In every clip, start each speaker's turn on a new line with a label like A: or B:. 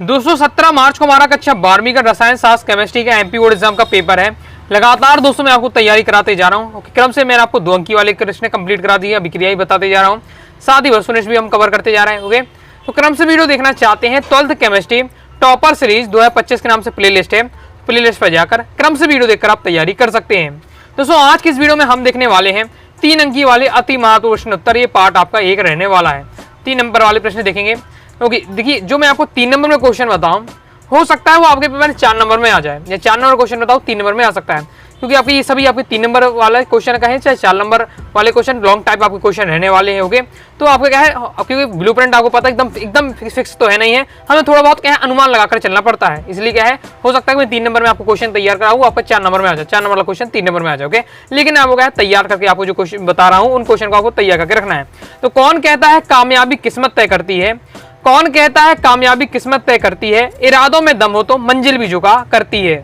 A: दोस्तों 17 मार्च को हमारा कक्षा 12वीं का रसायन शास्त्र केमिस्ट्री का एमपी बोर्ड एग्जाम का पेपर है। लगातार दोस्तों मैं आपको तैयारी कराते जा रहा हूँ। क्रम से मैंने आपको 2 अंकी वाले प्रश्न कंप्लीट करा दिए, अभिक्रिया ही बताते जा रहा हूँ, साथ ही वर्षनिष्ठ भी हम कवर करते जा रहे हैं। ओके, तो क्रम से वीडियो देखना चाहते हैं 12th केमिस्ट्री टॉपर सीरीज 2025 के नाम से प्लेलिस्ट है, प्लेलिस्ट पर जाकर क्रम से वीडियो देखकर आप तैयारी कर सकते हैं। दोस्तों आज की इस वीडियो में हम देखने वाले हैं 3 अंकी वाले अति महत्वपूर्ण प्रश्न उत्तर। ये पार्ट आपका एक रहने वाला है। 3 नंबर वाले प्रश्न देखेंगे। ओके, देखिए जो मैं आपको 3 नंबर में क्वेश्चन बताऊं, हो सकता है वो आपके पेपर में 4 नंबर में आ जाए, या 4 नंबर क्वेश्चन बताओ 3 नंबर में आ सकता है, क्योंकि आपके ये सभी आपके 3 नंबर वाला क्वेश्चन का है, चाहे 4 नंबर वाले क्वेश्चन लॉन्ग टाइप आपके क्वेश्चन रहने वाले हैं। ओके, तो आपका क्या है, क्योंकि ब्लूप्रिंट आपको पता है एकदम फिक्स तो है नहीं है, हमें थोड़ा बहुत क्या है अनुमान लगाकर चलना पड़ता है। इसलिए क्या है, हो सकता है मैं 3 नंबर में आपको क्वेश्चन तैयार कराऊँ, आपका 4 नंबर में आ जाए, 4 नंबर वाला क्वेश्चन 3 नंबर में आ जाए। ओके, लेकिन आपको क्या है तैयार करके आपको जो क्वेश्चन बता रहा हूँ उन क्वेश्चन को आपको तैयार करके रखना है। तो कौन कहता है कामयाबी किस्मत तय करती है? कौन कहता है कामयाबी किस्मत तय करती है? इरादों में दम हो तो मंजिल भी झुका करती है।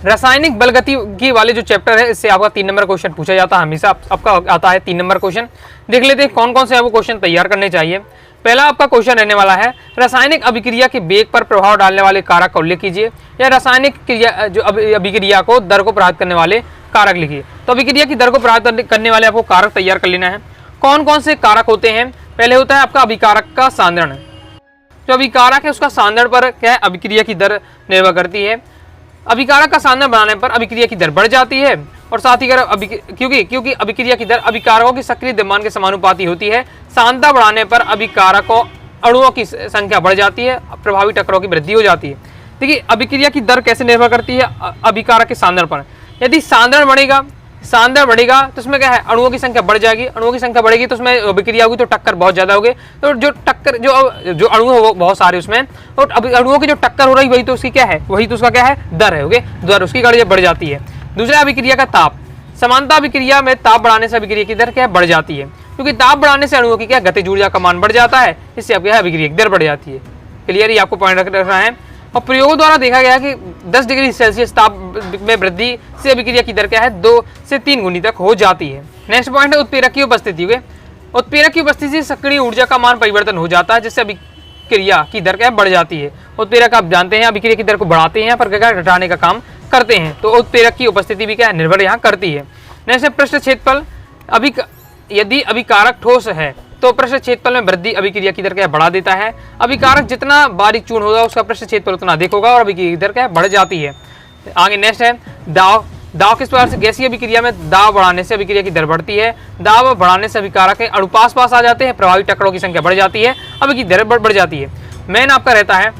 A: रासायनिक बलगतिकी वाले जो चैप्टर है, इससे आपका 3 नंबर क्वेश्चन पूछा जाता है, हमेशा आपका आता है 3 नंबर क्वेश्चन। देख लेते हैं कौन कौन से आपको क्वेश्चन तैयार करने चाहिए। पहला आपका क्वेश्चन रहने वाला है, रासायनिक अभिक्रिया के वेग पर प्रभाव डालने वाले कारक का उल्लेख कीजिए, या रासायनिक क्रिया जो अभिक्रिया को दर को प्रभावित करने वाले कारक लिखिए। तो अभिक्रिया की दर को प्रभावित करने वाले आपको कारक तैयार कर लेना है। कौन कौन से कारक होते हैं? पहले होता है आपका अभिकारक का सांद्रण। जो अभिकारक है उसका सांद्रण पर क्या है, अभिक्रिया की दर निर्भर करती है। अभिकारक का सांद्रण बढ़ाने पर अभिक्रिया की दर बढ़ जाती है, और साथ ही अगर क्योंकि अभिक्रिया की दर अभिकारकों की सक्रिय द्रव्यमान के समानुपाती होती है। सांद्रता बढ़ाने पर अभिकारकों अणुओं की संख्या बढ़ जाती है, प्रभावी टक्करों की वृद्धि हो जाती है। देखिए अभिक्रिया की दर कैसे निर्भर करती है? अभिकारक के सांद्रण पर। यदि सांद्रण बढ़ेगा तो उसमें क्या है, अणुओं की संख्या बढ़ जाएगी। अणुओं की संख्या बढ़ेगी तो उसमें अभिक्रिया होगी तो टक्कर बहुत ज्यादा होगी। तो जो अणु है वो बहुत सारे उसमें, और अणुओं की जो टक्कर हो रही वही तो उसकी क्या है, वही तो उसका क्या है, दर है। ओके, दर उसकी बढ़ जाती है। दूसरा अभिक्रिया का ताप। समानता अभिक्रिया में ताप बढ़ाने से अभिक्रिया की दर क्या है, बढ़ जाती है, क्योंकि ताप बढ़ाने से अणुओं की क्या गतिज ऊर्जा का मान बढ़ जाता है, इससे आपकी अभिक्रिया की दर बढ़ जाती है। क्लियर, ये आपको पॉइंट रखना है। और प्रयोगों द्वारा देखा गया कि 10 डिग्री सेल्सियस ताप में वृद्धि से अभिक्रिया की दर क्या है, 2 से 3 गुनी तक हो जाती है। नेक्स्ट पॉइंट है उत्प्रेरक की उपस्थिति। उत्प्रेरक की उपस्थिति से सक्रिय ऊर्जा का मान परिवर्तन हो जाता है, जिससे अभिक्रिया की दर क्या बढ़ जाती है। उत्प्रेरक आप जानते हैं अभिक्रिया की दर को बढ़ाते हैं, पर क्या घटाने का काम करते हैं, तो उत्प्रेरक की उपस्थिति भी क्या निर्भर यहाँ करती है। नेक्स्ट पृष्ठ क्षेत्रफल। यदि अभिकारक ठोस है तो पृष्ठ क्षेत्रफल में वृद्धि अभिक्रिया की दर क्या बढ़ा देता है। अभिकारक जितना बारीक चूर्ण होगा उसका पृष्ठ क्षेत्रफल उतना अधिक होगा, और अभिक्रिया की दर क्या बढ़ जाती है। आगे नेक्स्ट है दाव किस प्रकार से? गैसीय अभिक्रिया में दाव बढ़ाने से अभिक्रिया की दर बढ़ती है। दाव बढ़ाने से अभिकारक अणु पास आ जाते हैं, प्रभावी टक्करों की संख्या बढ़ जाती है, अभिक्रिया की दर बढ़ जाती है। मेन आपका रहता है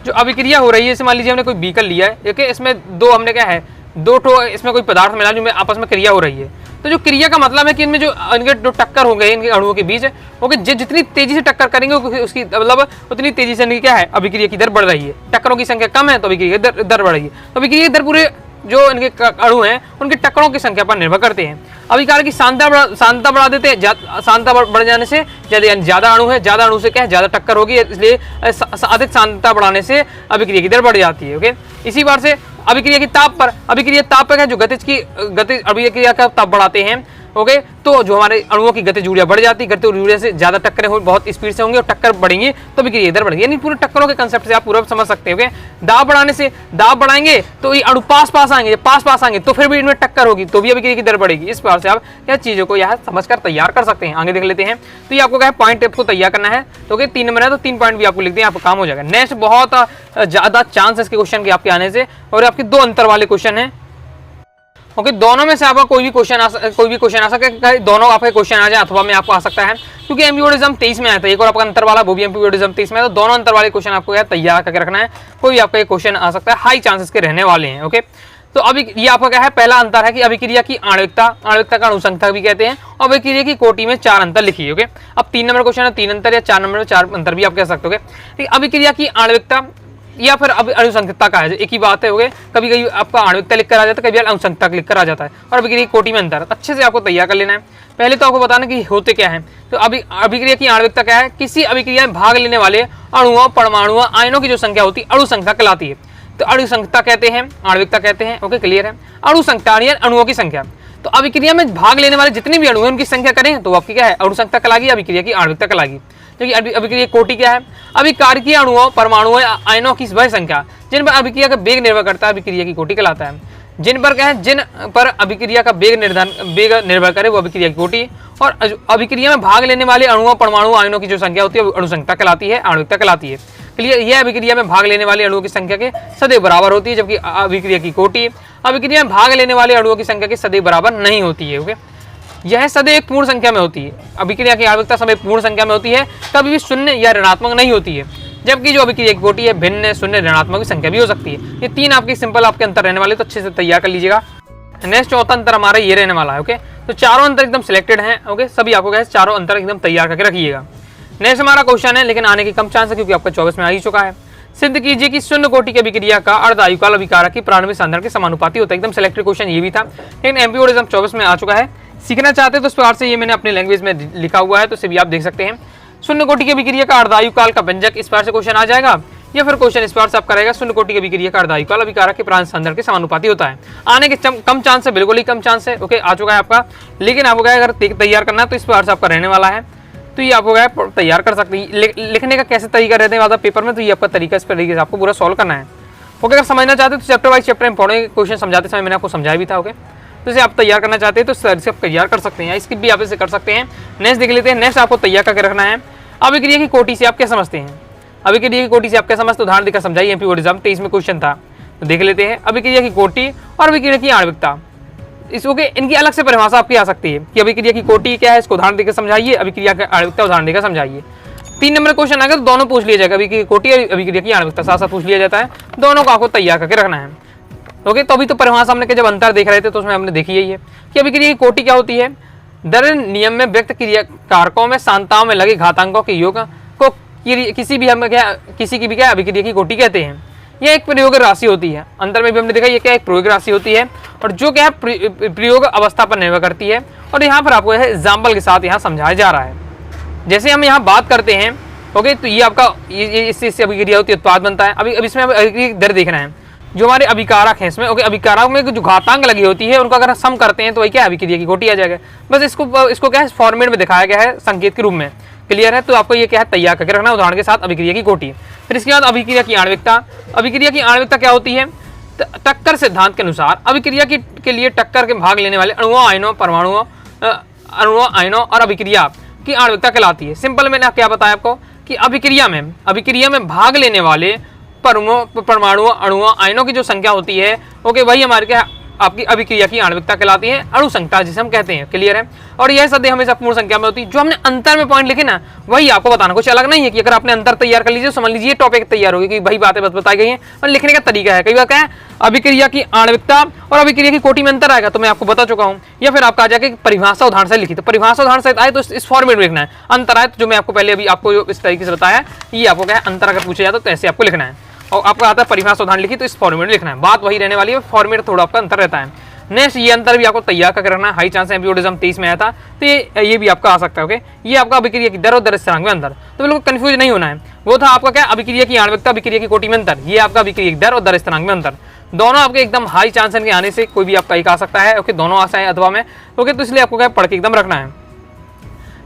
A: जो अभिक्रिया हो रही है, जैसे मान लीजिए हमने कोई बीकर लिया है, देखिए इसमें दो हमने क्या है, 2 ठो इसमें कोई पदार्थ मिला जो आपस में क्रिया हो रही है। तो जो क्रिया का मतलब है कि इनमें जो इनके जो टक्कर हो गए इनके अणुओं के बीच, वो जितनी तेजी से टक्कर करेंगे उसकी मतलब उतनी तेजी से इनकी क्या है, अभिक्रिया की दर बढ़ रही है। टक्करों की संख्या कम है तो अभिक्रिया की दर बढ़ रही है। तो अभिक्रिया की दर पूरे जो इनके अणु हैं उनके टक्करों की संख्या पर निर्भर करते हैं। अभिकारक की सांद्रता बढ़ा देते हैं, सांद्रता बढ़ जाने से ज्यादा अणु है, ज्यादा अणु से क्या है, ज्यादा टक्कर होगी, इसलिए अधिक सांद्रता बढ़ाने से अभिक्रिया की दर बढ़ जाती है। ओके, इसी बार से अभिक्रिया की ताप पर जो गतिज अभिक्रिया का ताप बढ़ाते हैं। ओके, तो जो हमारे अणुओं की गतिज ऊर्जा बढ़ जाती है, गतिज ऊर्जा से ज्यादा टक्करें हो, बहुत स्पीड से होंगी और टक्कर बढ़ेंगी तो अभिक्रिया की दर बढ़ेगी। यानी पूरे टक्करों के कंसेप्ट से आप पूरा समझ सकते हो। दाब बढ़ाएंगे तो ये अणु पास आएंगे तो फिर भी इनमें टक्कर होगी तो भी अभिक्रिया की दर बढ़ेगी। इस प्रकार से आप यह चीजों को यहाँ समझकर तैयार कर सकते हैं। आगे देख लेते हैं। तो ये आपको क्या पॉइंट आपको तैयार करना है, तो 3 नंबर है तो 3 पॉइंट भी आपको लिख दें, आपका काम हो जाएगा। नेक्स्ट बहुत ज्यादा चांस है इसके क्वेश्चन के आपके आने से, और आपके 2 अंतर वाले क्वेश्चन है। ओके, दोनों में से आपका कोई भी क्वेश्चन आ सकता है, दोनों आपके क्वेश्चन आ जाए अथवा में आपको आ सकता है, क्योंकि एमपी बोर्ड एग्जाम 23 में आया था। एक और आपका अंतर वाला वो भी एमपी बोर्ड एग्जाम 23 में है, तो दोनों अंतर वाले क्वेश्चन आपको तैयार करके रखना है। कोई भी आपका क्वेश्चन आ सकता है, हाई चांसेस के रहने वाले हैं। ओके, तो अभी ये आपका क्या है, पहला अंतर है कि अभिक्रिया की आणविकता का अणुसंख्या भी कहते हैं, और अभिक्रिया की कोटि में 4 अंतर लिखिए। ओके, अब 3 नंबर क्वेश्चन है 3 अंतर, या 4 नंबर में 4 अंतर भी आप कह सकते हो। अभिक्रिया की आणविकता या फिर अणुसंख्यकता का है, एक ही बात है। हो गए, कभी कभी आपका आणविकता लिखकर आ जाता है, कभी अणुसंख्यकता लिखकर आ जाता है, और अभिक्रिया की कोटि में अंतर अच्छे से आपको तैयार कर लेना है। पहले तो आपको बताना कि होते क्या है। तो अभिक्रिया की आणविकता क्या है? किसी अभिक्रिया में भाग लेने वाले अणुओं, परमाणुओं, आयनों की जो संख्या होती है अणुसंख्या कहलाती है। तो अणुसंख्यकता कहते हैं, आणविकता कहते हैं। ओके, क्लियर है। अणुसंख्या यानी अणुओं की संख्या। तो अभिक्रिया में भाग लेने वाले जितने भी अणु हैं उनकी संख्या करें तो आपकी क्या है, अणुसंख्यकता कहलाएगी, अभिक्रिया की आणविकता कहलाएगी। जबकि अभिक्रिया कोटि क्या है? अभिकारकीय अणुओं, परमाणुओं या आयनों की वह संख्या जिन पर अभिक्रिया का वेग निर्भर करता है अभिक्रिया की कोटि कहलाता है। जिन पर क्या है? जिन पर अभिक्रिया का वेग निर्भर करे वो अभिक्रिया की कोटि। और अभिक्रिया में भाग लेने वाले अणुओं, परमाणु, आयनों की जो संख्या होती है अणुसंख्या कहलाती है, आणविकता कहलाती है। क्लियर? यह अभिक्रिया में भाग लेने वाले अणुओं की संख्या के सदैव बराबर होती है, जबकि अभिक्रिया की कोटि अभिक्रिया में भाग लेने वाले अणुओं की संख्या के सदैव बराबर नहीं होती है। ओके, यह सदैव एक पूर्ण संख्या में होती है। अभिक्रिया की आणविकता सदैव पूर्ण संख्या में होती है, कभी भी शून्य या ऋणात्मक नहीं होती है। जबकि जो अभिक्रिया की कोटि है भिन्न, शून्य, ऋणात्मक की संख्या भी हो सकती है। ये तीन आपके सिंपल आपके अंतर रहने वाले, तो अच्छे से तैयार कर लीजिएगा। नेक्स्ट चौथा अंतर हमारा ये रहने वाला है। ओके, तो चारों अंतर एकदम सिलेक्टेड हैं। ओके, सभी आपको क्या है? चारों अंतर एकदम तैयार करके रखिएगा। नेक्स्ट हमारा क्वेश्चन है, लेकिन आने की कम चांस है क्योंकि आपका 24 में आ ही चुका है। सिद्ध कीजिए कि शून्य कोटि की अभिक्रिया का अर्धायुकाल अभिकारक की प्रारंभिक सांद्रण के समानुपाती होता है। एकदम सिलेक्टेड क्वेश्चन ये भी था, लेकिन एमपी 24 में आ चुका है। सीखना चाहते हैं तो इस प्रकार से ये मैंने अपनी लैंग्वेज में लिखा हुआ है, तो इसे भी आप देख सकते हैं। शून्य कोटि की अभिक्रिया का अर्धायुकाल का व्यंजक, इस प्रकार से क्वेश्चन आ जाएगा, या फिर क्वेश्चन इस प्रकार से आपका रहेगा, शून्य कोटि की अभिक्रिया का अर्धायुकाल अभिकारक के प्रारंभिक सांद्रण के समानुपाती होता है। आने के कम चांस है, बिल्कुल ही कम चांस है। ओके, आ चुका है आपका, लेकिन आपको क्या अगर तैयार करना है तो इस प्रकार से आपका रहने वाला है। तो ये आपको क्या तैयार कर सकते हैं। लिखने का कैसे तरीका रहने वाला पेपर में, तो ये आपका तरीका, इस तरीके से आपको पूरा सॉल्व करना है। ओके, अगर समझना चाहते हैं तो chapter wise chapter important question समझाते समय मैंने आपको समझाया भी था। ओके, तो इसे आप तैयार करना चाहते हैं तो इसे आप तैयार कर सकते हैं, स्किप भी आप इसे कर सकते हैं। नेक्स्ट देख लेते हैं। नेक्स्ट आपको तैयार करके रखना है, अभिक्रिया की कोटि से आप क्या समझते हैं? अभिक्रिया की कोटि से आप क्या समझते? उदाहरण देकर समझाइए। एमपी बोर्ड एग्जाम 23 में क्वेश्चन था, तो देख लेते हैं। अभिक्रिया की कोटि और अभिक्रिया की आणविकता, इसको इनकी अलग से परिभाषा आपकी आ सकती है कि अभिक्रिया की कोटि क्या है, इसको उदाहरण देकर समझाइए। अभिक्रिया की आणविकता उदाहरण देकर समझाइए। 3 नंबर क्वेश्चन आएगा तो दोनों पूछ लिया जाएगा, अभिक्रिया की कोटि और अभिक्रिया की आणविकता साथ साथ पूछ लिया जाता है। दोनों को आपको तैयार करके रखना है। ओके, तो अभी तो परिभाषा हमने जब अंतर देख रहे थे तो उसमें हमने देखी यही है कि अभिक्रिया की कोटि क्या होती है? दर नियम में व्यक्त क्रिया कारकों में सांताओं में लगे घातांकों के योग को किसी की भी क्या अभिक्रिया की कोटि कहते हैं। यह एक प्रयोग राशि होती है। अंतर में भी हमने देखा ये क्या एक प्रयोग राशि होती है, और जो क्या है प्रयोग अवस्था पर निर्भर करती है। और यहाँ पर आपको एग्जाम्पल के साथ यहाँ समझाया जा रहा है। जैसे हम यहाँ बात करते हैं, ओके, तो ये आपका इससे अभिक्रिया होती है, उत्पाद बनता है। अब इसमें अभिक्रिया दर देखना है, जो हमारे अभिकारक हैं इसमें। ओके, अभिकारक में जो घातांक लगी होती है उनको अगर सम करते हैं तो वही क्या अभिक्रिया की कोटि आ जाएगा। बस इसको क्या है फॉर्मेट में दिखाया गया है, संकेत के रूप में। क्लियर है? तो आपको ये क्या है तैयार करके रखना उदाहरण के साथ अभिक्रिया की कोटि। फिर इसके बाद अभिक्रिया की आणविकता। अभिक्रिया की आणविकता क्या होती है? टक्कर सिद्धांत के अनुसार अभिक्रिया के लिए टक्कर के भाग लेने वाले अणुओं, आयनों, परमाणुओं, आयनों और अभिक्रिया की आणविकता कहलाती है। सिंपल मैंने क्या बताया आपको कि अभिक्रिया में भाग लेने वाले परमाणुओं, अणुओं, आयनों की जो संख्या होती है, ओके, वही हमारे क्या आपकी अभिक्रिया की आणविकता कहलाती है, अणु संख्या जिसे हम कहते हैं। क्लियर है? और यह सदैव हमेशा पूर्ण संख्या में होती है। जो हमने अंतर में पॉइंट लिखे ना वही आपको बताना, कुछ अलग नहीं है कि अगर आपने अंतर तैयार कर लीजिए समझ लीजिए टॉपिक तैयार होगी कि वही बातें बस बताई गई हैं, और लिखने का तरीका है। कई बार क्या है अभिक्रिया की आणविकता और अभिक्रिया की कोटि में अंतर आएगा, तो मैं आपको बता चुका हूँ। या फिर आपका आ जाएगा परिभाषा उदाहरण से लिखी, तो परिभाषा उदाहरण से आए तो इस फॉर्मेट में लिखना है। अंतर आए तो जो मैं आपको पहले अभी आपको इस तरीके से बताया, ये आपको क्या है अंतर अगर पूछा जाता तो ऐसे आपको लिखना है। और आपको आता है परिभाषा उदाहरण लिखी तो इस फॉर्मेट में लिखना है। बात वही रहने वाली है, फॉर्मेट थोड़ा आपका अंतर रहता है। नेक्स्ट ये अंतर भी आपको तैयार करके रखना है। हाई चांस है एमपी 23 में आया था, तो ये भी आपका आ सकता है। ओके, ये आपका अभिक्रिया की दर और दर स्थिरांक में अंतर, तो बिल्कुल कंफ्यूज नहीं होना है। वो था आपका क्या अभिक्रिया की आणविकता, अभिक्रिया की कोटि में अंतर, ये आपका अभिक्रिया की दर और दर स्थिरांक में अंतर। दोनों आपके एकदम हाई चांस के आने से कोई भी आपका एक आ सकता है। ओके, दोनों आ सकते हैं अथवा में। ओके, तो इसलिए आपको क्या पढ़ के एकदम रखना है।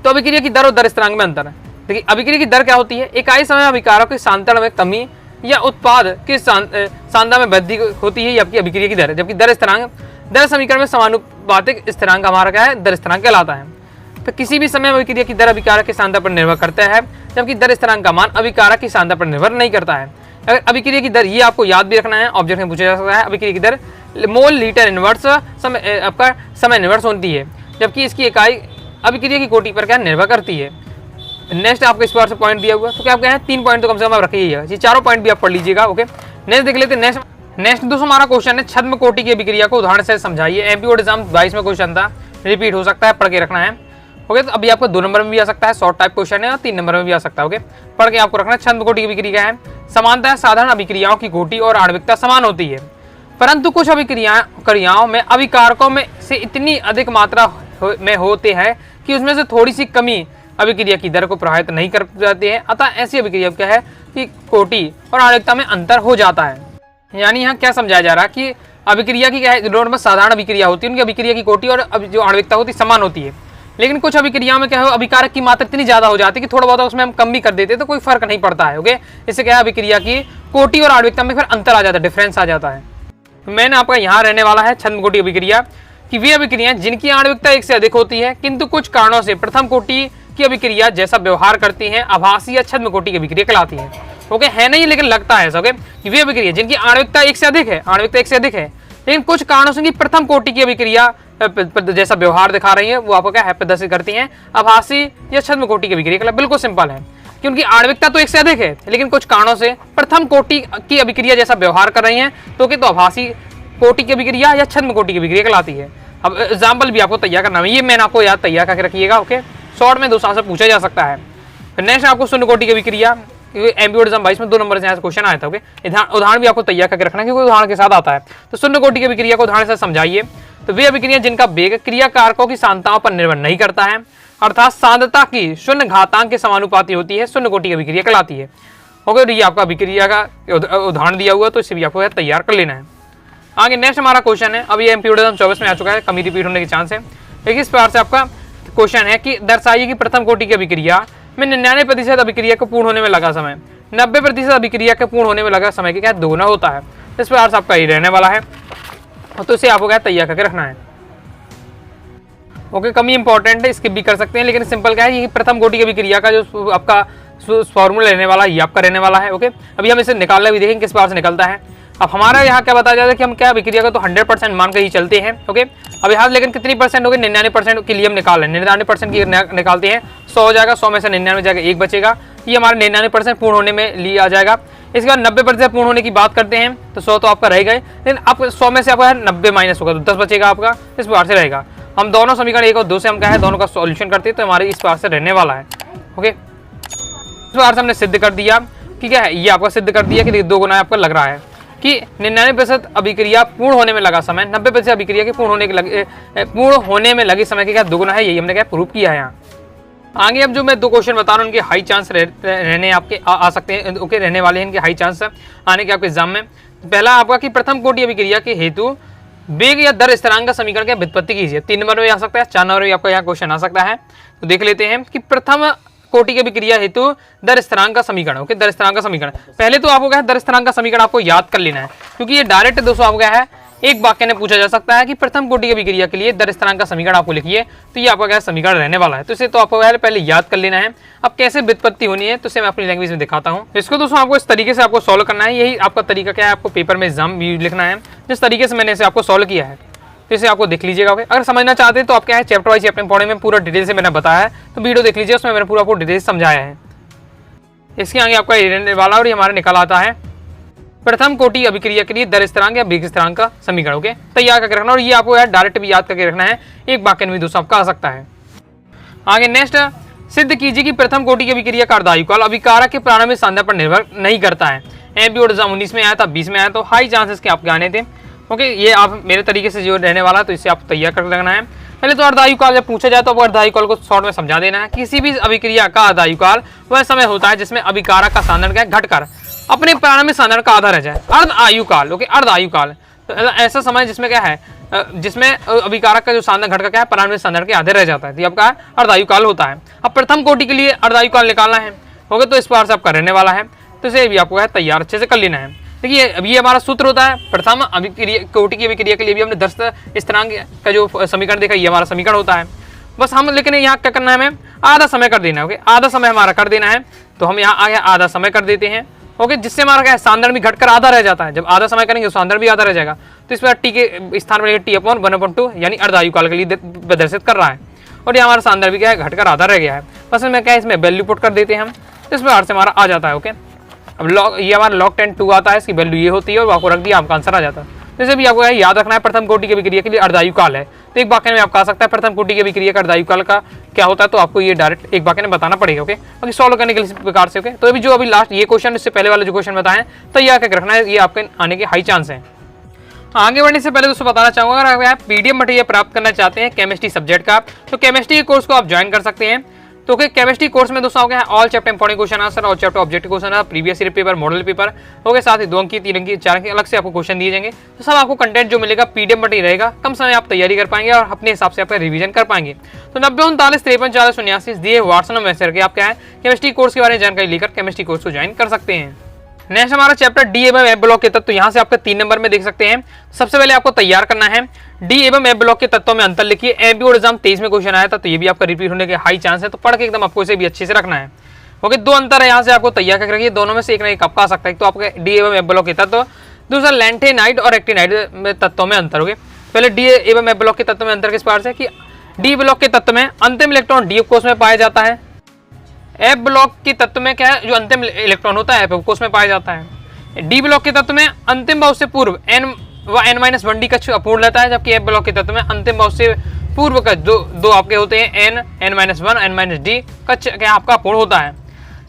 A: तो अभिक्रिया की दर और दर स्थिरांक में अंतर, देखिए अभिक्रिया की दर क्या होती है? इकाई समय अभिकारक के सांतरण में कमी या उत्पाद के सांद्रता में वृद्धि होती है, ये आपकी अभिक्रिया की दर है। जबकि दर स्थिरांक, दर समीकरण में समानुपातिक स्थिरांक हमारा क्या है? दर स्थिरांक कहलाता है। तो किसी भी समय अभिक्रिया की दर अभिकारक की सांद्रता पर निर्भर करता है, जबकि दर स्थिरांक का मान अभिकारक की सांद्रता पर निर्भर नहीं करता है। अगर अभिक्रिया की दर, ये आपको याद भी रखना है, ऑब्जेक्ट में पूछा जा सकता है। अभिक्रिया की दर मोल लीटर इनवर्स आपका समय इनवर्स होती है, जबकि इसकी इकाई अभिक्रिया की कोटि पर क्या निर्भर करती है। नेक्स्ट आपको इस बार से पॉइंट दिया हुआ, तो क्या आपके हैं 3 पॉइंट तो कम से कम आप रखिएगा, ये चारों पॉइंट भी आप पढ़ लीजिएगा। ओके, नेक्स्ट देख लेते हैं। नेक्स्ट दोस्तों हमारा क्वेश्चन है छद्म कोटि की अभिक्रिया को उदाहरण से समझाइए। एमपी बोर्ड एग्जाम 22 में क्वेश्चन था, रिपीट हो सकता है, पढ़ के रखना है। ओके, तो अभी आपको 2 नंबर में भी आ सकता है, शॉर्ट टाइप क्वेश्चन है, और 3 नंबर में भी आ सकता है। ओके, पढ़ के आपको रखना है। छद्म कोटि की अभिक्रिया है, समानतः साधारण अभिक्रियाओं की कोटि और आणविकता समान होती है, परंतु कुछ अभिक्रियाओं में अभिकारकों में से इतनी अधिक मात्रा में होते हैं कि उसमें से थोड़ी सी कमी अभिक्रिया की दर को प्रभावित नहीं कर जाती है। अतः ऐसी अभिक्रिया क्या है कि कोटि और आणविकता में अंतर हो जाता है। यानी यहाँ क्या समझाया जा रहा है कि अभिक्रिया की क्या है, नॉर्मल साधारण अभिक्रिया होती है, उनकी अभिक्रिया की कोटि और जो आणविकता होती है समान होती है, लेकिन कुछ अभिक्रियाओं में क्या है, अभिकारक की मात्रा इतनी ज्यादा हो जाती है कि थोड़ा बहुत उसमें हम कम भी कर देते हैं तो कोई फर्क नहीं पड़ता है। ओके, इससे क्या है, अभिक्रिया की कोटि और आणविकता में फिर अंतर आ जाता है, डिफरेंस आ जाता है। तो मैंने आपका यहाँ रहने वाला है छद्म कोटि अभिक्रिया कि वे अभिक्रियाएं जिनकी आणविकता 1 से अधिक होती है किंतु कुछ कारणों से प्रथम कोटि की अभिक्रिया जैसा व्यवहार करती हैं, आभासी या छद्म कोटि की अभिक्रिया कहलाती है। ओके, है नहीं लेकिन लगता है ऐसा। ओके, वे अभिक्रिया जिनकी आणविकता 1 से अधिक है, आणविकता 1 से अधिक है, लेकिन कुछ कारणों से प्रथम कोटि की अभिक्रिया जैसा व्यवहार दिखा रही है, वो आपको क्या है, प्रदर्शित करती हैं, आभासी या छद्म कोटि की अभिक्रिया। बिल्कुल सिंपल है कि उनकी आणविकता तो 1 से अधिक है लेकिन कुछ कारणों से प्रथम कोटि की अभिक्रिया जैसा व्यवहार कर रही हैं, तो आभासी कोटि की अभिक्रिया या छद्म कोटि की अभिक्रिया कहलाती है। अब एग्जाम्पल भी आपको तैयार करना है, ये मैंने आपको याद तैयार करके रखिएगा। ओके, शॉर्ट में 2 साल से पूछा जा सकता है। नेक्स्ट आपको शून्य कोटि की अभिक्रिया, एमपीओ एग्जाम 22 में 2 नंबर से यहाँ से क्वेश्चन आया था। ओके, उदाहरण भी आपको तैयार करके रखना क्योंकि उदाहरण के साथ आता है। तो शून्य कोटि की अभिक्रिया को उदाहरण से समझाइए। तो वे अभिक्रिया जिनका वेग क्रिया कारकों की सांद्रताओं पर निर्भर नहीं करता है, अर्थात सांद्रता की शून्य घातांक के समानुपाती होती है, शून्य कोटि की अभिक्रिया कहलाती है। ओके, ये आपका अभिक्रिया का उदाहरण दिया हुआ, तो इसे भी आपको तैयार कर लेना है। आगे नेक्स्ट हमारा क्वेश्चन है, अभी एमपीओ 24 में आ चुका है, कमी रिपीट होने के चांस है। लेकिन इस प्रकार से आपका क्वेश्चन है कि दर्शाइए कि प्रथम कोटि की अभिक्रिया में 99% अभिक्रिया को पूर्ण होने में लगा समय 90% अभिक्रिया के पूर्ण होने में लगा समय के क्या दोगुना होता है। इस प्रकार से आपका ये रहने वाला है, तो इसे आपको क्या तैयार करके रखना है। ओके, कमी इंपॉर्टेंट है, स्किप भी कर सकते हैं, लेकिन सिंपल क्या है, ये प्रथम कोटि की अभिक्रिया का जो आपका फॉर्मूला रहने वाला है, ये आपका रहने वाला है। ओके, अभी हम इसे निकालना भी देखेंगे किस प्रकार से निकलता है। अब हमारा यहाँ क्या बताया जाता है कि हम क्या अभिक्रिया का तो 100% मान कर ही चलते हैं। ओके, अब यहाँ लेकिन कितनी परसेंट होगी, 99% के लिए हम निकाल रहे हैं, 99% की निकालते हैं, 100 हो जाएगा, 100 में से 99 जाएगा, 1 बचेगा, ये हमारा 99% पूर्ण होने में लिया जाएगा। इसके बाद 90% पूर्ण होने की बात करते हैं, तो 100 तो आपका रह गए, लेकिन आप 100 में से आपका 90 माइनस होगा तो 10 बचेगा आपका, इस प्रकार से रहेगा। हम दोनों समीकरण 1 और 2 से हम क्या है दोनों का सॉल्यूशन करते हैं, तो हमारे इस प्रकार से रहने वाला है। ओके, इस प्रकार से हमने सिद्ध कर दिया कि क्या है, ये आपका सिद्ध कर दिया कि 2 गुना आपका लग रहा है कि 99% अभिक्रिया पूर्ण होने में लगा समय 90% अभिक्रिया के पूर्ण होने में लगे समय के क्या 2 गुना है, यही हमने क्या प्रूव किया है यहाँ। आगे अब जो मैं 2 क्वेश्चन बता रहा हूँ, उनके हाई चांस रहने आपके आ सकते हैं। ओके, रहने वाले हैं इनके हाई चांस आने के आपके एग्जाम में। पहला आपका कि प्रथम कोटि अभिक्रिया के हेतु वेग या दर स्थिरांक का समीकरण की व्युत्पत्ति कीजिए। 3 नंबर में आ सकता है, 4 नंबर में आपका यहाँ क्वेश्चन आ सकता है। तो देख लेते हैं कि प्रथम कोटि की अभिक्रिया हेतु दर स्थिरांक का समीकरण। ओके, दर स्थिरांक का समीकरण पहले तो आपको क्या है, दर स्थिरांक का समीकरण आपको याद कर लेना है, क्योंकि ये डायरेक्ट दोस्तों आपको क्या है, एक वाक्य में पूछा जा सकता है कि प्रथम कोटि की अभिक्रिया के लिए दर स्थिरांक का समीकरण आपको लिखिए, तो ये आपका क्या समीकरण रहने वाला है। तो इसे तो आपको पहले याद कर लेना है। अब कैसे व्युत्पत्ति होनी है तो इसे मैं अपनी लैंग्वेज में दिखाता हूँ। इसको दोस्तों आपको इस तरीके से आपको सॉल्व करना है, यही आपका तरीका क्या है, आपको पेपर में एग्जाम भी लिखना है जिस तरीके से मैंने इसे आपको सॉल्व किया है, तो इसे आपको देख लीजिएगा। अगर समझना चाहते हैं तो आप क्या है, चैप्टर वाइज चैप्टर पढ़ने में पूरा डिटेल से मैंने बताया है, तो वीडियो देख लीजिए, उसमें मैंने पूरा आपको डिटेल समझाया है। इसके आगे आपका ये रहने वाला और ये हमारा निकल आता है प्रथम कोटि अभिक्रिया के लिए दर स्थिरांक या वेग स्थिरांक का समीकरण। ओके, तैयार करके रखना, और ये आपको यार डायरेक्ट भी याद करके रखना है, एक वाक्य में भी दोस्तों आपका आ सकता है। आगे नेक्स्ट, सिद्ध कीजिए कि प्रथम कोटि की अभिक्रिया का अर्धायुकाल अभिकारक के प्रारंभिक सांद्रता पर निर्भर नहीं करता है। एमपीओ एग्जाम 19 में आया था, 20 में आया, तो हाई चांसेस के आपके आने थे। ओके, ये आप मेरे तरीके से जो रहने वाला, तो इसे आप तैयार कर रखना है। पहले तो अर्धायुकाल जब पूछा जाए तो आपको अर्धायुकाल को शॉर्ट में समझा देना है। किसी भी अभिक्रिया का अर्धायुकाल वह समय होता है जिसमें अभिकारक का सांद्रण क्या घटकर अपने प्रारंभिक सांद्रण का आधा रह जाए। अर्ध आयुकाल, ओके, अर्ध आयुकाल तो ऐसा समय जिसमें क्या है, जिसमें अभिकारक का जो सांद्रण घटकर क्या है प्रारंभिक सांद्रण के आधे रह जाता है, तो आपका अर्धायुकाल होता है। अब प्रथम कोटि के लिए अर्धायुकाल निकालना है। ओके, तो इस प्रकार से आपका रहने वाला है, तो इसे भी आपको तैयार अच्छे से कर लेना है। देखिए, अभी हमारा सूत्र होता है प्रथम कोटि की अभिक्रिया के लिए भी हमने दर स्थिरांक का जो समीकरण देखा, ये हमारा समीकरण होता है। बस हम लेकिन यहाँ क्या करना है, हमें आधा समय कर देना है। ओके, आधा समय हमारा कर देना है, तो हम यहाँ आगे आधा समय कर देते हैं। ओके, जिससे हमारा क्या है, सांद्रण भी घटकर आधा रह जाता है। जब आधा समय करेंगे तो सांद्रण भी आधा रह जाएगा, तो इस पर टी के स्थान पर T/1/2 यानी अर्धायुकाल के लिए प्रदर्शित कर रहा है, और ये हमारा सांद्रण भी क्या है घटकर आधा रह गया है। बस में क्या है, इसमें वैल्यू पुट कर देते हैं हम, इस प्रकार से हमारा आ जाता है। ओके, अब ये हमारा log 10 2 आता है, इसकी वैल्यू ये होती है, और आपको रख दिया, आपका आंसर आ जाता है। जैसे भी आपको याद रखना है, प्रथम कोटि की अभिक्रिया के लिए अर्धायुकाल है, तो एक वाक्य में आपका आ सकता है प्रथम कोटि की अभिक्रिया का अर्धायुकाल का क्या होता है, तो आपको ये डायरेक्ट एक वाक्य में बताना पड़ेगा। ओके, बाकी सॉल्व करने के लिए इस प्रकार से। ओके, तो अभी जो अभी लास्ट ये क्वेश्चन, इससे पहले वाले जो क्वेश्चन बताएं, तैयार करके रखना है, ये आपके आने के हाई चांस हैं। आगे बढ़ने से पहले दोस्तों बताना चाहूंगा, अगर आप पीडीएफ मटेरियल प्राप्त करना चाहते हैं केमिस्ट्री सब्जेक्ट का, तो केमिस्ट्री के कोर्स को आप ज्वाइन कर सकते हैं। तो ओके, केमिस्ट्री कोर्स में दोस्तों है all chapter important question answer, all chapter objective question है, previous year paper, model paper, okay, साथ ही 2 अंक की, 3 अंक की, 4 अंक की अलग से आपको क्वेश्चन दिए जाएंगे। तो सब आपको कंटेंट जो मिलेगा पीडीएफ में ही रहेगा, कम समय आप तैयारी कर पाएंगे और अपने हिसाब से आप रिवीजन कर पाएंगे। तो 9039534089 दिए व्हाट्सएप में मैसेज करके आप क्या है केमिस्ट्री कोर्स के बारे में जानकारी लेकर केमिस्ट्री कोर्स को ज्वाइन कर सकते हैं। नेक्स्ट हमारा चैप्टर डी एवं एफ ब्लॉक के तत्व, तो यहाँ से आपका 3 नंबर में देख सकते हैं। सबसे पहले आपको तैयार करना है डी एवं एफ ब्लॉक के तत्वों में अंतर लिखिए। एमपी बोर्ड एग्जाम 23 में क्वेश्चन आया था, तो ये भी आपका रिपीट होने के हाई चांस है, तो पढ़ के एकदम आपको इसे भी अच्छे से रखना है। ओके, 2 अंतर है यहाँ से आपको तैयार करके रखिए, दोनों में से एक ना एक आपका आ सकता है। तो आपका डी एवं एफ ब्लॉक के तत्व, दूसरा लैंथेनाइड और एक्टिनाइड में तत्वों में अंतर। ओके, पहले डी एवं एफ ब्लॉक के तत्व में अंतर किस प्रकार से कि डी ब्लॉक के तत्व में अंतिम इलेक्ट्रॉन डी कोष में पाया जाता है। एफ ब्लॉक के तत्व में क्या है, जो अंतिम इलेक्ट्रॉन होता है एफ कोष में पाया जाता है। डी ब्लॉक के तत्व में अंतिम भाव से पूर्व n व n-1d कक्ष अपूर्ण रहता है, जबकि एफ ब्लॉक के तत्व में अंतिम भाव से पूर्व कक्ष दो आपके होते हैं n, n-1, n-d कक्ष क्या आपका अपूर्ण होता है।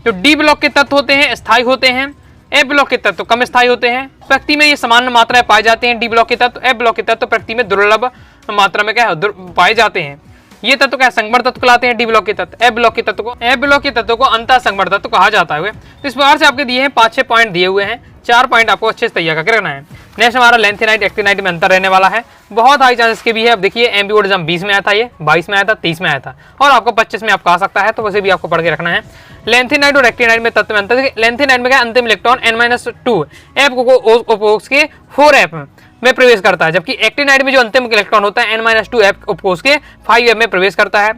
A: जो डी ब्लॉक के तत्व होते हैं स्थायी होते हैं, एफ ब्लॉक के तत्व कम स्थायी होते हैं। प्रकृति में ये सामान्य मात्राएं पाए जाते हैं डी ब्लॉक के तत्व, एफ ब्लॉक के तत्व प्रकृति में दुर्लभ मात्रा में क्या पाए जाते हैं। ये तत्व क्या संगमर तत्व कहलाते हैं डी ब्लॉक के तत्व। एफ ब्लॉक के तत्व को अंतः संगमर तत्व कहा जाता है। तो इस प्रकार से आपके दिए हैं 5-6 पॉइंट दिए हुए हैं, 4 पॉइंट आपको अच्छे से तैयार करके रखना है। नेक्स्ट हमारा लैंथेनाइड एक्टिनाइड में अंतर रहने वाला है, बहुत हाई चांसेस के भी है। अब देखिए एमपी बोर्ड एग्जाम 20 में आया था, ये 22 में आया था, 30 में आया था और आपको 25 में आपको आ सकता है, तो वैसे भी आपको पढ़ के रखना है। लैंथेनाइड और एक्टिनाइड में तत्व में अंतर, लैंथेनाइड में क्या अंतिम इलेक्ट्रॉन n-2 एफ उपकोष के 4f में प्रवेश करता है, जबकि एक्टिनाइड में जो अंतिम इलेक्ट्रॉन होता है n-2 एफ उपकोष के 5f में प्रवेश करता है।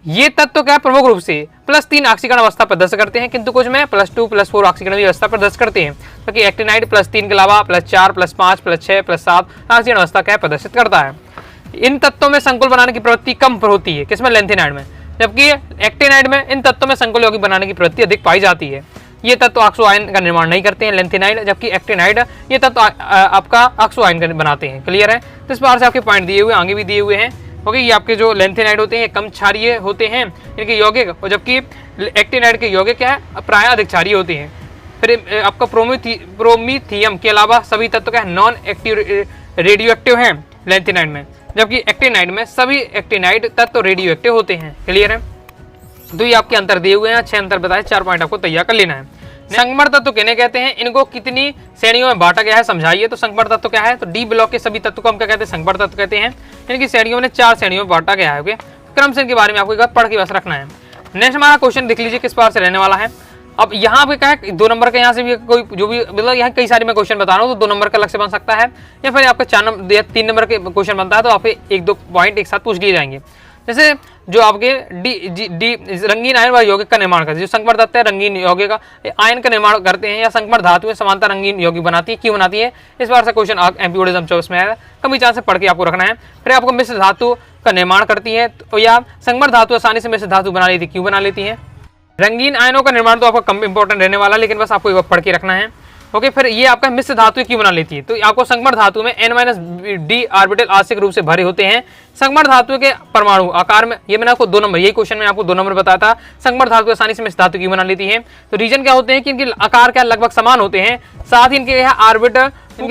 A: ये तत्व क्या प्रमुख रूप से +3 ऑक्सीकरण अवस्था प्रदर्शित करते हैं, किंतु कुछ में +2 +4 ऑक्सीकरण की अवस्था प्रदर्शित करते हैं, क्योंकि एक्टिनाइड +3 के अलावा +4 +5 +6 +7 ऑक्सीकरण अवस्था क्या प्रदर्शित करता है। इन तत्वों में संकुल बनाने की प्रवृत्ति कम होती है, किसमें लैंथेनाइड में, जबकि एक्टिनाइड में इन तत्वों में संकुल यौगिक बनाने की प्रवृत्ति अधिक पाई जाती है। ये तत्व ऑक्सो आयन का निर्माण नहीं करते हैं लैंथेनाइड, जबकि एक्टिनाइड ये तत्व आपका ऑक्सो आयन बनाते हैं। क्लियर है, तो इस बार से आपके पॉइंट दिए हुए आगे भी दिए हुए हैं। ओके, ये आपके जो लैंथेनाइड होते हैं कम क्षारीय होते हैं इनके यौगिक, और जबकि एक्टिनाइड के यौगिक क्या है प्राय अधिक क्षारीय होते हैं। फिर आपका प्रोमीथियम के अलावा सभी तत्व क्या है नॉन एक्टिव रेडियो एक्टिव हैं लैंथेनाइड में, जबकि एक्टिनाइड में सभी एक्टिनाइड तत्व रेडियो एक्टिव होते हैं। क्लियर है, तो ये आपके अंतर दिए हुए हैं, 6 अंतर बताए, 4 पॉइंट आपको तैयार कर लेना है। संगमर तत्व कहने कहते हैं, इनको कितनी श्रेणियों में बांटा गया है समझाइए। तो संगमर तत्व क्या है, तो डी ब्लॉक के सभी तत्व को हम क्या कहते हैं संगमर तत्व कहते हैं। इनकी श्रेणियों में 4 श्रेणियों में बांटा गया है। ओके, क्रम से इनके बारे में आपको एक बार पढ़ के बस रखना है। नेक्स्ट हमारा क्वेश्चन देख लीजिए किस प्रकार से रहने वाला है। अब यहाँ पे क्या है 2 नंबर का, यहाँ से भी कोई जो भी मतलब यहाँ कई सारे मैं क्वेश्चन बता रहा हूँ, तो 2 नंबर का अलग से बन सकता है, या फिर आपका 4 नंबर या 3 नंबर के क्वेश्चन बनता है, तो आपके 1-2 पॉइंट एक साथ पूछ लिए जाएंगे। जैसे जो आपके डी रंगीन आयन व यौगिक का निर्माण करते हैं, जो संगमर तत्व है रंगीन यौगिक का आयन का निर्माण करते हैं, या संगमर धातु समानता रंगीन यौगिक बनाती है, क्यों बनाती है, इस बार से क्वेश्चन एमपी बोर्ड एग्जाम 24 में आया, कमी चांस से पढ़ के आपको रखना है। फिर आपको मिश्र धातु का निर्माण करती है, तो या संगमर धातु आसानी से मिश्र धातु बना लेती है, क्यों बना लेती है। रंगीन आयनों का निर्माण तो आपका कम इंपॉर्टेंट रहने वाला, लेकिन बस आपको एक बार पढ़ के रखना है। ओके, फिर ये आपका मिश्र धातु क्यों बना लेती है, तो आपको संगमर धातु में n-d ऑर्बिटल आंशिक रूप से भरे होते हैं। संगमर धातु के परमाणु आकार में, ये मैंने आपको 2 नंबर, यही क्वेश्चन में आपको 2 नंबर बताया था, संगमर धातु आसानी से मिश्र धातु क्यों बना लेती है। तो रीजन क्या होते हैं कि इनके आकार क्या लगभग समान होते हैं, साथ ही इनके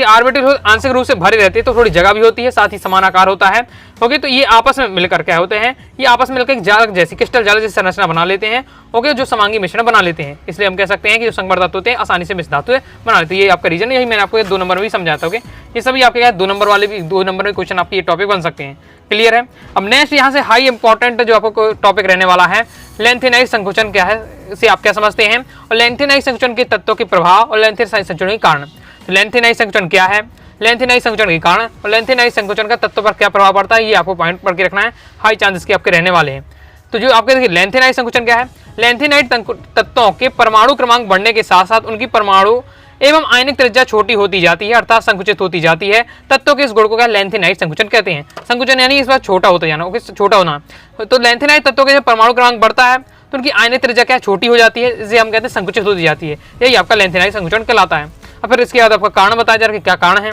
A: ऑर्बिटल आंशिक रूप से भरे रहते हैं, तो थोड़ी जगह भी होती है, साथ ही समान आकार होता है। ओके, तो ये आपस में मिलकर क्या होते हैं, ये आपस में मिलकर एक जाल जैसी क्रिस्टल जाल जैसी संरचना बना लेते हैं। ओके, जो समांगी मिश्रण बना लेते हैं, इसलिए हम कह सकते हैं कि जो संगमर धातु होते हैं आसानी से मिश्र धातु बना लेते हैं। ये आपका रीजन, यही मैंने आपको 2 नंबर में भी समझाया था। ओके, ये सभी आपके क्या 2 नंबर वाले भी 2 नंबर में क्वेश्चन आपके ये टॉपिक बन सकते हैं। क्लियर है। अब नेक्स्ट यहाँ से हाई इंपॉर्टेंट जो आपको टॉपिक रहने वाला है, लैंथेनाइड संकुचन क्या है, इसे आप क्या समझते हैं, और लैंथेनाइड संकुचन के तत्वों के प्रभाव और लैंथेनाइड संकुचन के कारण। तो लैंथेनाइड संकुचन क्या है, लैंथेनाइड संकुचन के कारण और लैंथेनाइड संकुचन का तत्व पर क्या प्रभाव पड़ता है, ये आपको पॉइंट पढ़ के रखना है, हाई चांसेस के आपके रहने वाले हैं। तो जो आपके देखिए लैंथेनाइड संकुचन क्या है, लैंथेनाइड तत्वों के परमाणु क्रमांक बढ़ने के साथ साथ उनकी परमाणु एवं आयनिक त्रिज्या छोटी होती जाती है, अर्थात संकुचित होती जाती है। तत्वों के इस गुण को क्या लैंथेनाइड संकुचन कहते हैं। संकुचन यानी इस बार छोटा होता जाना, ओके, छोटा होना। तो लैंथेनाइड तत्वों के जब परमाणु क्रमांक बढ़ता है तो उनकी आयनिक त्रिज्या क्या छोटी हो जाती है, इसे हम कहते हैं संकुचित होती जाती है। यही आपका लैंथेनाइड संकुचन कहलाता है। अब फिर इसके बाद आपका कारण बताया जा रहा है कि क्या कारण है।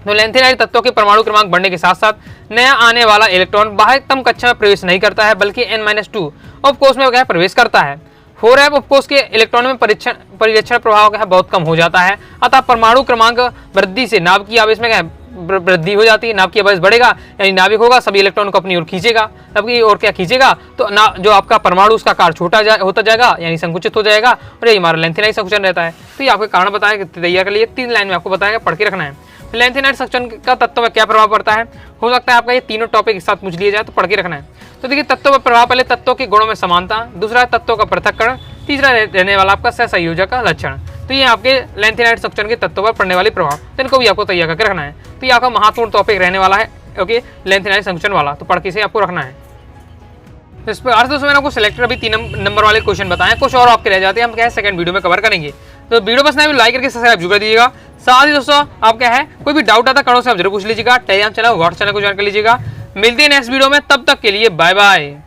A: तो लैंथेनाइड तत्वों के परमाणु क्रमांक बढ़ने के साथ साथ नया आने वाला इलेक्ट्रॉन बाह्यतम कक्षा में प्रवेश नहीं करता है, बल्कि n-2 उपकोष में क्या प्रवेश करता है। 4f उपकोष के इलेक्ट्रॉन में परिरक्षण प्रभाव क्या बहुत कम हो जाता है, अतः परमाणु क्रमांक वृद्धि से नाभिकीय आवेश में क्या वृद्धि हो जाती है, नाभिक का बयस बढ़ेगा, यानी नाभिक होगा सभी इलेक्ट्रॉन को अपनी ओर खींचेगा, सबकी ओर क्या खींचेगा, तो ना जो आपका परमाणु उसका आकार छोटा होता जाएगा, यानी संकुचित हो जाएगा, और यही हमारा लेंथेनाइट संकुचन रहता है। तो ये आपके कारण बताया तैयार कर लिए, 3 लाइन में आपको बताया, पढ़ के रखना है। लेंथेनाइट संकुचन का तत्व में क्या प्रभाव पड़ता है, हो सकता है आपका ये तीनों टॉपिक एक साथ पूछ लिए जाए, तो पढ़ के रखना है। तो देखिए तत्वों पर प्रभाव, पहले तत्वों के गुणों में समानता, दूसरा तत्वों का पृथक्करण, तीसरा रहने वाला आपका सहसंयोजक का लक्षण। तो ये आपके लेंथेनाइट संकुचन के तत्वों पर पड़ने वाले प्रभाव, तो इनको भी आपको तैयार करके रखना है। तो ये आपका महत्वपूर्ण टॉपिक रहने वाला है, ओके, लेंथेनाइट संकुचन वाला, तो पढ़ के इसे आपको रखना है। तो इस पर अर्थ दोस्तों मैंने आपको सिलेक्टेड अभी 3 नंबर वाले क्वेश्चन बताए, कुछ और आपके रह जाते हैं, हम क्या है सेकंड वीडियो में कवर करेंगे। तो वीडियो पसंद आए लाइक करके सब्सक्राइब जरूर कर दीजिएगा। साथ ही दोस्तों आप क्या है कोई भी डाउट आता करो से आप जरूर पूछ लीजिएगा, टेलीग्राम चैनल व्हाट्सएप चैनल को ज्वाइन कर लीजिएगा। मिलते हैं नेक्स्ट वीडियो में, तब तक के लिए बाय बाय।